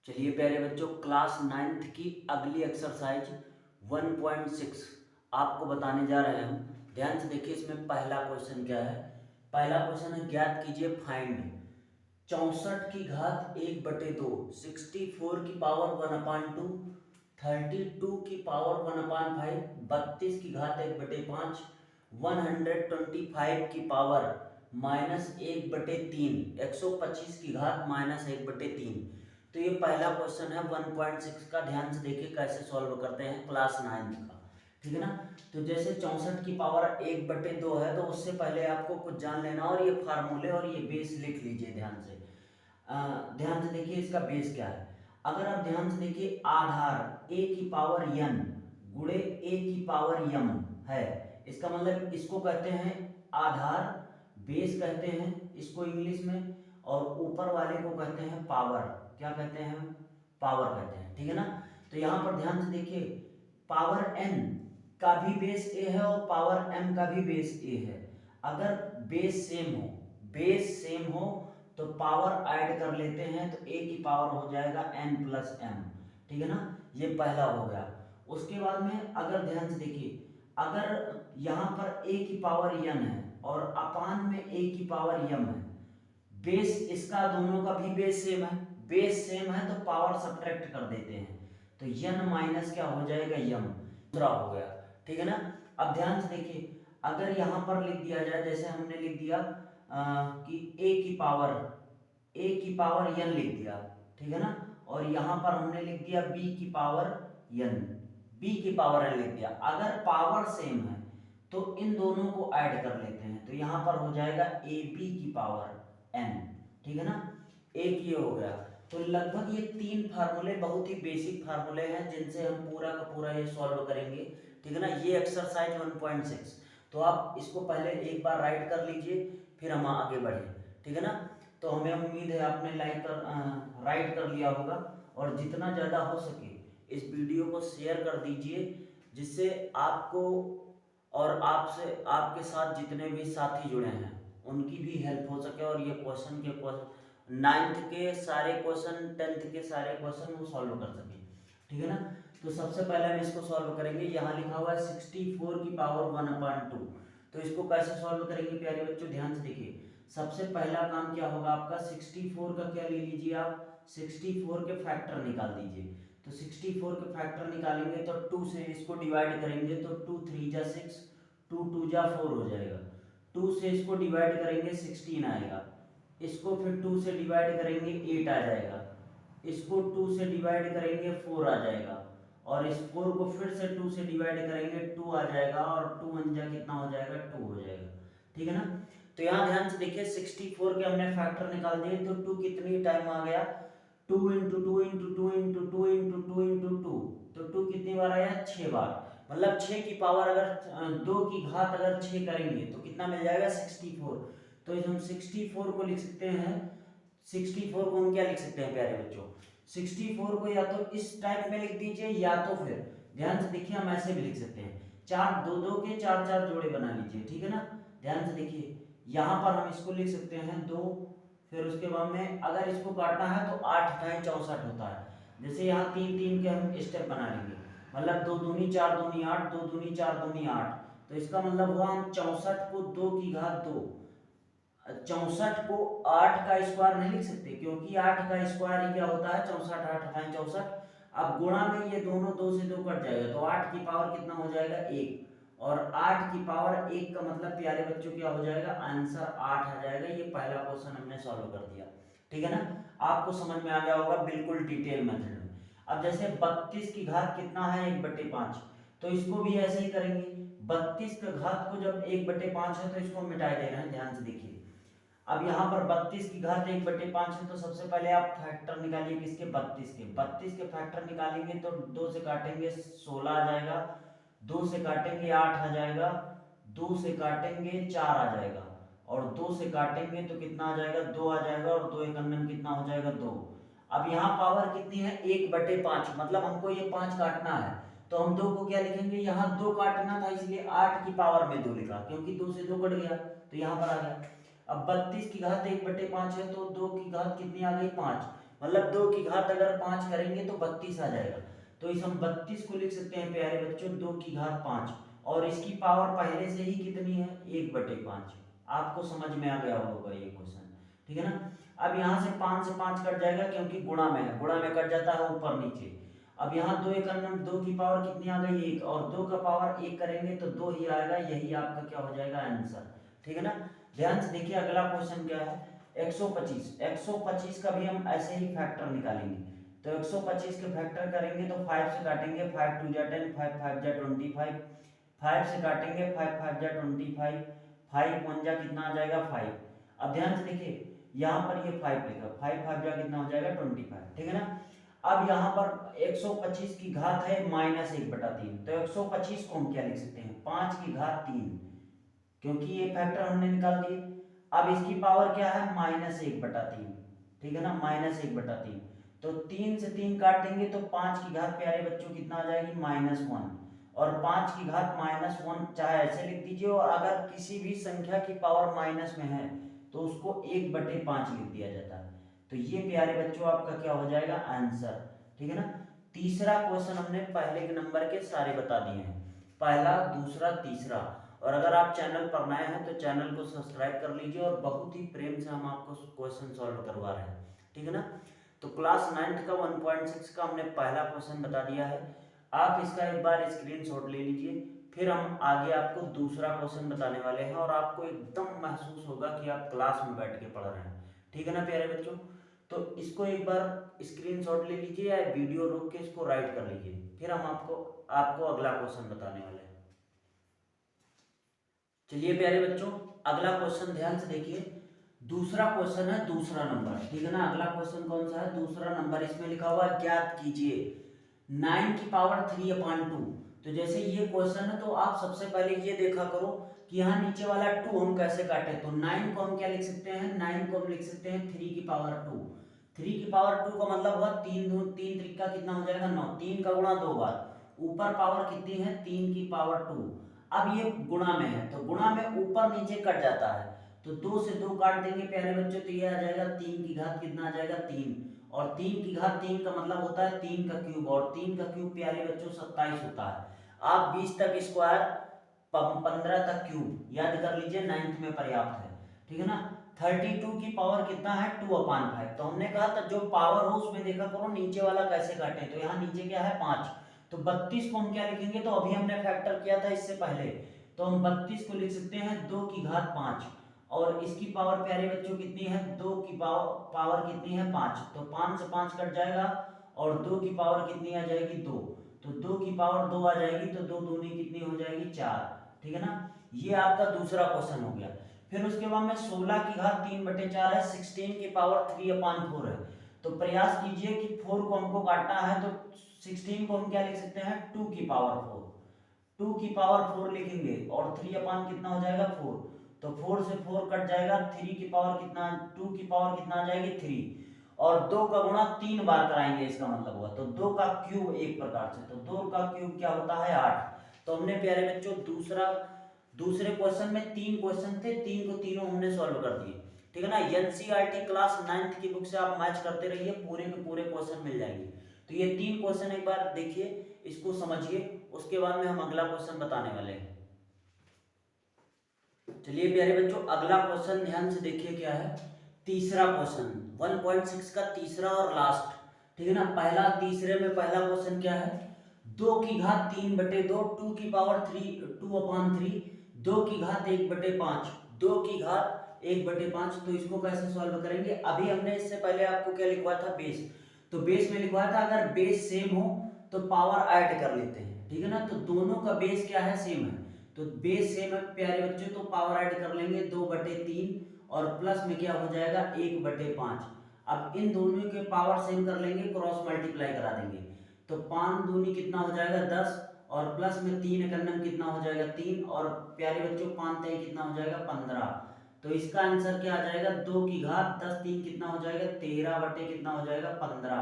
चलिए प्यारे बच्चों, क्लास 9th की अगली एक्सरसाइज 1.6 आपको बताने जा रहे हैं। ध्यान से देखिए, इसमें पहला क्वेश्चन क्या है। पहला क्वेश्चन है, ज्ञात कीजिए, फाइंड 64 की घात 1/2, 64 की पावर 1/2, 32 की पावर 1/5, 32 की घात 1/5, 125 की पावर -1/3, 125 की घात -1/3। तो ये पहला क्वेश्चन है 1.6 का। ध्यान से देखिए कैसे सॉल्व करते हैं क्लास 9th का, ठीक है ना। तो जैसे 64 की पावर 1/2 है, तो उससे पहले आपको कुछ जान लेना, और ये फार्मूले और ये बेस लिख लीजिए ध्यान से। ध्यान से देखिए इसका बेस क्या है। अगर आप ध्यान से देखिए, आधार a की पावर n गुणे a की पावर m है, इसका मतलब इसको कहते हैं आधार, बेस कहते हैं इसको इंग्लिश में, और ऊपर वाले को कहते हैं पावर। क्या कहते हैं? पावर कहते हैं, ठीक है ना। तो यहाँ पर ध्यान से देखिए, पावर n का भी बेस a है और पावर m का भी बेस a है। अगर बेस सेम हो तो पावर ऐड कर लेते हैं, तो a की पावर हो जाएगा n प्लस m, ठीक है ना। ये पहला हो गया। उसके बाद में अगर ध्यान से देखिए, अगर यहाँ पर a की पावर n है और अपान में a की पावर m है, बेस इसका दोनों का भी बेस सेम है तो पावर सब्ट्रैक्ट कर देते हैं, तो n माइनस क्या हो जाएगा, m। दूसरा हो गया, ठीक है ना। अब ध्यान से देखिए, अगर यहाँ पर लिख दिया जाए, जैसे हमने लिख दिया कि a की पावर n लिख दिया, ठीक है ना। और यहाँ पर हमने लिख दिया b की पावर n लिख दिया। अगर पावर सेम है तो इन दोनों को ऐड कर लेते हैं, तो यहाँ पर हो जाएगा ab की पावर n, ठीक है ना। एक ये हो गया। तो लगभग ये 3 फार्मूले बहुत ही बेसिक फार्मूले हैं, जिनसे हम पूरा का पूरा ये सॉल्व करेंगे, ठीक है ना। ये एक्सरसाइज 1.6, तो आप इसको पहले एक बार राइट कर लीजिए, फिर हम आगे बढ़े, ठीक है ना। तो हमें उम्मीद है आपने राइट कर लिया होगा, और जितना ज़्यादा हो सके इस वीडियो को शेयर कर दीजिए, जिससे आपको और आपसे आपके साथ जितने भी साथी जुड़े हैं उनकी भी हेल्प हो सके, और ये क्वेश्चन 9th के सारे क्वेश्चन, 10th के सारे क्वेश्चन वो सॉल्व कर सके, ठीक है ना। तो सबसे पहले हम इसको सॉल्व करेंगे। यहाँ लिखा हुआ है 64 की पावर 1/2, तो इसको कैसे सॉल्व करेंगे प्यारे बच्चों, ध्यान से देखिए। सबसे पहला काम क्या होगा आपका, 64 का क्या ले लीजिए आप, 64 के फैक्टर निकाल दीजिए। तो 64 के फैक्टर निकालेंगे तो 2 से इसको डिवाइड करेंगे, तो 2 3 जा 6, 2 2 जा 4 हो जाएगा। 2 से इसको डिवाइड करेंगे 16 आएगा, इसको फिर 2 से डिवाइड करेंगे 8 आ जाएगा, इसको 2 से डिवाइड करेंगे 4 आ जाएगा, और इस 4 को फिर से 2 से डिवाइड करेंगे 2 आ जाएगा, और 2 अंजा कितना हो जाएगा, 2 हो जाएगा, ठीक है ना। तो यहाँ ध्यान से देखिए, 64 के हमने फैक्टर निकाल दिए, तो 2 कितनी टाइम आ गया, 2 into 2 into 2 into 2 into 2 into 2, तो 2 कितनी बार आया, 6 बार। मतलब 6 की पावर अगर 2 की घात अगर 6 करेंगे तो कितना मिल जाएगा, 64। तो हम 64 को लिख सकते हैं, 64 को हम क्या लिख सकते हैं प्यारे बच्चों, 64 को या तो इस टाइप में लिख दीजिए, या तो फिर ध्यान से देखिए हम ऐसे भी लिख सकते हैं, चार दो दो के चार चार जोड़े बना लीजिए, ठीक है ना। ध्यान से देखिए, यहाँ पर हम इसको लिख सकते हैं 2, फिर उसके बाद में अगर इसको काटना है तो 8 ढाई 64 होता है। जैसे यहाँ 3 3 के हम स्टेप बना लेंगे, मतलब 2 दूनी 4 दूनी 8, 2 दूनी 4 दूनी 8, तो इसका मतलब हुआ हम 64 को 2 की घात 2, 64 को 8 का स्क्वायर नहीं लिख सकते, क्योंकि 8 का स्क्वायर ही क्या होता है, 64, 8 अठाई 64। अब गुणा में ये दोनों 2 से 2 कट जाएगा, तो 8 की पावर कितना हो जाएगा, 1, और 8 की पावर 1 का मतलब प्यारे बच्चों क्या हो जाएगा, आंसर 8 आ जाएगा। ये पहला क्वेश्चन हमने सॉल्व कर दिया, ठीक है ना। आपको समझ में आ गया होगा बिल्कुल डिटेल मेथड में। अब जैसे 32 की घात कितना है, 1/5, तो इसको भी ऐसे ही करेंगे। 32 का घात को जब 1/5 है तो इसको मिटाई दे रहे हैं, ध्यान से देखिए। अब यहाँ पर 32 की घात 1/5 है, तो सबसे पहले आप फैक्टर निकालिए किसके, 32 के फैक्टर निकालेंगे तो 2 से काटेंगे 16 आ जाएगा, 2 से काटेंगे 8 आ जाएगा, 2 से काटेंगे 4 आ जाएगा, और 2 से काटेंगे तो कितना आ जाएगा, 2 आ जाएगा, और 2 एक अन्नन कितना हो जाएगा, 2। अब यहाँ पावर कितनी है, 1/5, मतलब हमको ये 5 काटना है, तो हम 2 को क्या लिखेंगे, यहाँ 2 काटना था इसलिए 8 की पावर में 2 लिखा, क्योंकि 2 से 2 कट गया तो यहाँ पर आ गया। अब 32 की घात 1/5 है, तो 2 की घात कितनी आ गई, 5, मतलब 2 की घात अगर 5 करेंगे तो 32 आ जाएगा। तो इस हम 32 को लिख सकते हैं प्यारे बच्चों 2 की घात 5, और इसकी पावर पहले से ही कितनी है 1/5। आपको समझ में आ गया होगा ये क्वेश्चन, ठीक है ना। अब यहाँ से 5 से 5 कट जाएगा क्योंकि गुणा में है, गुणा में कट जाता है ऊपर नीचे। अब यहाँ 2 एकम 2 की पावर कितनी आ गई 1, और 2 का पावर 1 करेंगे तो 2 ही आएगा, यही आपका क्या हो जाएगा आंसर, ठीक है ना। ध्यान से देखिए अगला क्वेश्चन क्या है 125। 125 का भी हम ऐसे ही फैक्टर निकालेंगे। तो 125 के फैक्टर करेंगे तो 5 से काटेंगे, 5 2 जा 10, 5 5 जा 25, 5 से काटेंगे 5 5 जा 25, 5 1 जा कितना आ जाएगा 5। अब ध्यान से देखिए यहाँ पर ये 5 लिखा, 5 5 जा कितना हो जाएगा 25, ठीक है ना। अब यहाँ पर 125 की घात है -1/3, तो 125 को हम क्या लिख सकते हैं 5 की घात 3, क्योंकि ये फैक्टर हमने निकाल दिए। अब इसकी पावर क्या है -1/3, ठीक है ना, -1/3। तो 3 से 3 काट देंगे तो 5 की घात प्यारे बच्चों कितना आ जाएगी -1, और 5 की घात -1 चाहे ऐसे लिख दीजिए, और अगर किसी भी संख्या की पावर माइनस में है तो उसको 1/5 लिख दिया जाता है। तो ये प्यारे बच्चों आपका क्या हो जाएगा आंसर, ठीक है ना। तीसरा क्वेश्चन हमने पहले के नंबर के सारे बता दिए हैं, पहला दूसरा तीसरा। और अगर आप चैनल पर नए हैं तो चैनल को सब्सक्राइब कर लीजिए, और बहुत ही प्रेम से हम आपको क्वेश्चन सॉल्व करवा रहे हैं, ठीक है ना। तो क्लास 9th का 1.6 का हमने पहला क्वेश्चन बता दिया है, आप इसका एक बार स्क्रीनशॉट ले लीजिए, फिर हम आगे आपको दूसरा क्वेश्चन बताने वाले हैं, और आपको एकदम महसूस होगा कि आप क्लास में बैठ के पढ़ रहे हैं, ठीक है ना प्यारे बच्चों। तो इसको एक बार स्क्रीनशॉट ले लीजिए या वीडियो रोक के इसको राइट कर लीजिए, फिर हम आपको अगला क्वेश्चन बताने वाले हैं। चलिए प्यारे बच्चों अगला क्वेश्चन ध्यान से देखिए, दूसरा क्वेश्चन है दूसरा नंबर, ठीक है ना। अगला क्वेश्चन कौन सा है दूसरा नंबर, इसमें लिखा हुआ ज्ञात कीजिए 9 की पावर 3/2। तो जैसे ये क्वेश्चन है तो आप सबसे पहले ये देखा करो कि यहाँ नीचे वाला 2 हम कैसे काटे। तो 9 को हम क्या लिख सकते हैं 9 को हम लिख सकते हैं 3 की पावर 2। 3 की पावर 2 का मतलब हुआ 3 त्रिका कितना हो जाएगा 9, 3 का गुणा 2 बार, ऊपर पावर कितनी है 3 की पावर 2। अब ये गुणा में है तो गुणा में ऊपर नीचे कट जाता है, तो 2 से 2 काट देंगे प्यारे बच्चों, तो ये आ जाएगा 3 की घात कितना आ जाएगा 3, और 3 की घात 3 का मतलब होता है 3 का क्यूब, और 3 का क्यूब प्यारे बच्चों 27 होता है। आप 20 तक स्क्वायर 15 तक क्यूब याद कर लीजिए, 9th में पर्याप्त है, ठीक है ना। 32 की पावर कितना है 2/5। तो हमने कहा था जो पावर हो उसमें देखा करो नीचे वाला कैसे काटे, तो यहाँ नीचे क्या है 5, तो 32 को हम क्या लिखेंगे, तो अभी हमने फैक्टर किया था इससे पहले, तो हम 32 को लिख सकते हैं 2 की घात 5, और इसकी पावर प्यारे बच्चों कितनी है 2 की पावर कितनी है 5, तो 5 से 5 कट जाएगा, और 2 की पावर कितनी आ जाएगी 2, तो 2 की पावर 2 आ जाएगी, तो 2 दूनी कितनी हो जाएगी 4, ठीक है ना। ये आपका दूसरा क्वेश्चन हो गया। फिर उसके बाद में 16 की घात 3/4 है, 16 की पावर 3/4 है। तो प्रयास कीजिए कि 4 को हमको काटना है, तो 16 को हम क्या लिख सकते हैं 2 की पावर 4, 2 की पावर 4 लिखेंगे, और 3 कितना हो जाएगा 4, तो 4 से 4 कट जाएगा, 3 की पावर कितना 2 की पावर कितना आ जाएगी 3, और 2 का गुणा 3 बार कराएंगे, इसका मतलब हुआ तो 2 का क्यूब एक प्रकार से, तो 2 का क्यूब क्या होता है 8। तो हमने प्यारे बच्चों दूसरे क्वेश्चन में 3 क्वेश्चन थे, 3 को तीनों हमने सॉल्व कर दिए, ठीक है ना। एनसीईआरटी क्लास 9th की बुक से आप मैच करते रहिए, पूरे के पूरे क्वेश्चन मिल जाएंगे। तो ये 3 क्वेश्चन एक बार देखिए, इसको समझिए, उसके बाद में हम अगला क्वेश्चन बताने वाले हैं। चलिए प्यारे बच्चों अगला क्वेश्चन ध्यान से देखिए क्या है, तीसरा क्वेश्चन 1.6 का तीसरा और लास्ट, ठीक है ना। पहला तीसरे में पहला क्वेश्चन क्या है 2 की घात 3/2, 2 की पावर 2/3, 2 की घात 1/5, 2 की घात 1/5। तो इसको कैसे सॉल्व करेंगे, अभी हमने इससे पहले आपको क्या लिखवाया था बेस, तो बेस में लिखवाया था अगर बेस सेम हो तो पावर ऐड कर लेते हैं, ठीक है ना। तो दोनों का बेस क्या है सेम है, तो बेस सेम है प्यारे बच्चों, तो पावर ऐड कर लेंगे 2/3, और प्लस में क्या हो जाएगा 1/5। अब इन दोनों के पावर सेम कर लेंगे, क्रॉस मल्टीप्लाई करा देंगे, तो 5 दूनी कितना हो जाएगा 10, और प्लस में 3 एकन्नम कितना हो जाएगा 3, और प्यारे बच्चों 5 तय कितना हो जाएगा 15। तो इसका आंसर क्या आ जाएगा 2 की घात 10 3 कितना हो जाएगा 13 बटे कितना हो जाएगा 15,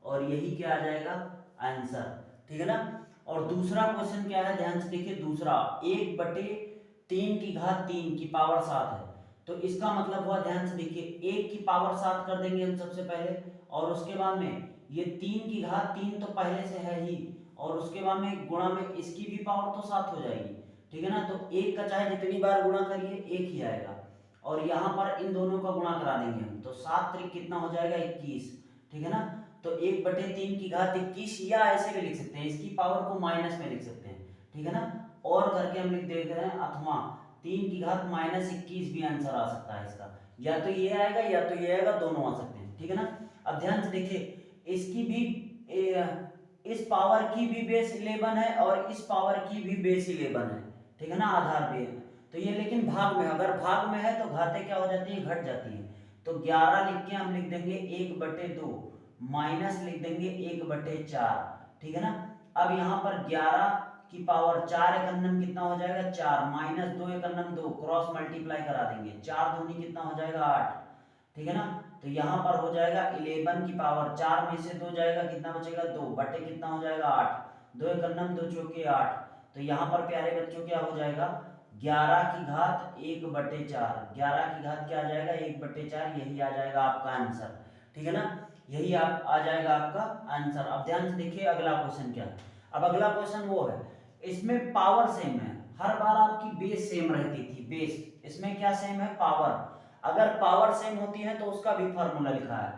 और यही क्या आ जाएगा आंसर, ठीक है ना। और दूसरा क्वेश्चन क्या है ध्यान से देखिए, दूसरा 1/3 की घात 3 की पावर 7 है, तो इसका मतलब हुआ, ध्यान से देखिए, 1 की पावर 7 कर देंगे हम सबसे पहले, और उसके बाद में ये 3 की घात 3 तो पहले से है ही, और उसके बाद में गुणा में इसकी भी पावर तो 7 हो जाएगी, ठीक है ना। तो 1 का चाहे जितनी बार गुणा करिए 1 ही आएगा, और यहाँ पर इन दोनों का गुणा करा देंगे हम, तो 7 त्रिक कितना हो जाएगा 21, ठीक है ना। तो 1/3 की घात 21, या ऐसे भी लिख सकते हैं, इसकी पावर को माइनस में लिख सकते हैं, ठीक है ना। और करके हम लिख देख रहे हैं, अथवा 3 की घात -21 भी आंसर आ सकता है इसका, या तो ये आएगा या तो ये आएगा, दोनों आ सकते हैं, ठीक है ना। अब ध्यान से देखिए, इसकी भी इस पावर की भी बेस 11 है और इस पावर की भी बेस 11 है, ठीक है ना, आधार भी है। तो ये लेकिन भाग में, अगर भाग में है तो घातें क्या हो जाती है, घट जाती है। तो 11 लिख के हम लिख देंगे 1/2, माइनस लिख देंगे 1/4, ठीक है ना। अब यहाँ पर 11 की पावर 4 एकन्नम कितना हो जाएगा 4, माइनस 2 एकन्नम 2, क्रॉस मल्टीप्लाई करा देंगे, 4 दूनी कितना हो जाएगा 8, ठीक है ना। तो यहाँ पर हो जाएगा 11 की पावर 4 में से 2 जाएगा, कितना बचेगा 2, बटे कितना हो जाएगा 8, 2 एकन्नम 2 चौके 8। तो यहाँ पर प्यारे बच्चों क्या हो जाएगा, 11 की घात 1/4, 11 की घात क्या आ जाएगा 1/4, यही आ जाएगा आपका आंसर, ठीक है ना, यही आप आ जाएगा आपका आंसर। अब ध्यान से देखिए अगला क्वेश्चन क्या है। अब अगला क्वेश्चन वो है, इसमें पावर सेम है, हर बार आपकी बेस सेम रहती थी, बेस, इसमें क्या सेम है, पावर। अगर पावर सेम होती है तो उसका भी फॉर्मूला लिखा है,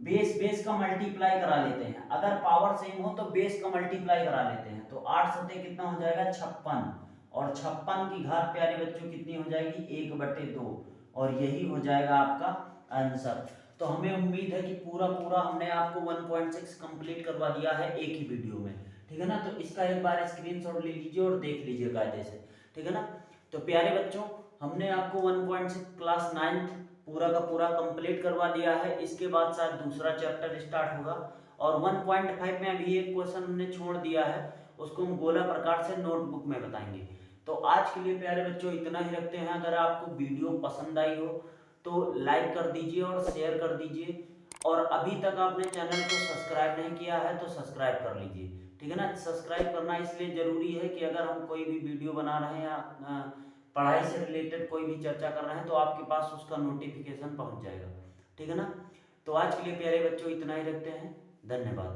बेस बेस का मल्टीप्लाई करा लेते हैं, अगर पावर सेम हो तो बेस का मल्टीप्लाई करा लेते हैं। तो 8 सते कितना हो जाएगा 56, और 56 की घात प्यारे बच्चों कितनी हो जाएगी 1/2, और यही हो जाएगा आपका आंसर। तो हमें उम्मीद है कि पूरा पूरा हमने आपको 1.6 कंप्लीट करवा दिया है एक ही वीडियो में, ठीक है ना। तो इसका एक बार स्क्रीनशॉट ले लीजिए और देख लीजिए कायदे से, ठीक है ना। तो प्यारे बच्चों, हमने आपको 1.6 क्लास 9 पूरा का पूरा कंप्लीट करवा दिया है। इसके बाद शायद दूसरा चैप्टर स्टार्ट होगा, और 1.5 में अभी एक क्वेश्चन हमने छोड़ दिया है, उसको हम गोला प्रकार से नोटबुक में बताएंगे। तो आज के लिए प्यारे बच्चों इतना ही रखते हैं। अगर आपको वीडियो पसंद आई हो तो लाइक कर दीजिए और शेयर कर दीजिए, और अभी तक आपने चैनल को सब्सक्राइब नहीं किया है तो सब्सक्राइब कर लीजिए, ठीक है ना। सब्सक्राइब करना इसलिए जरूरी है कि अगर हम कोई भी वीडियो बना रहे हैं या पढ़ाई से रिलेटेड कोई भी चर्चा कर रहे हैं तो आपके पास उसका नोटिफिकेशन पहुंच जाएगा, ठीक है ना। तो आज के लिए प्यारे बच्चों इतना ही रखते हैं, धन्यवाद।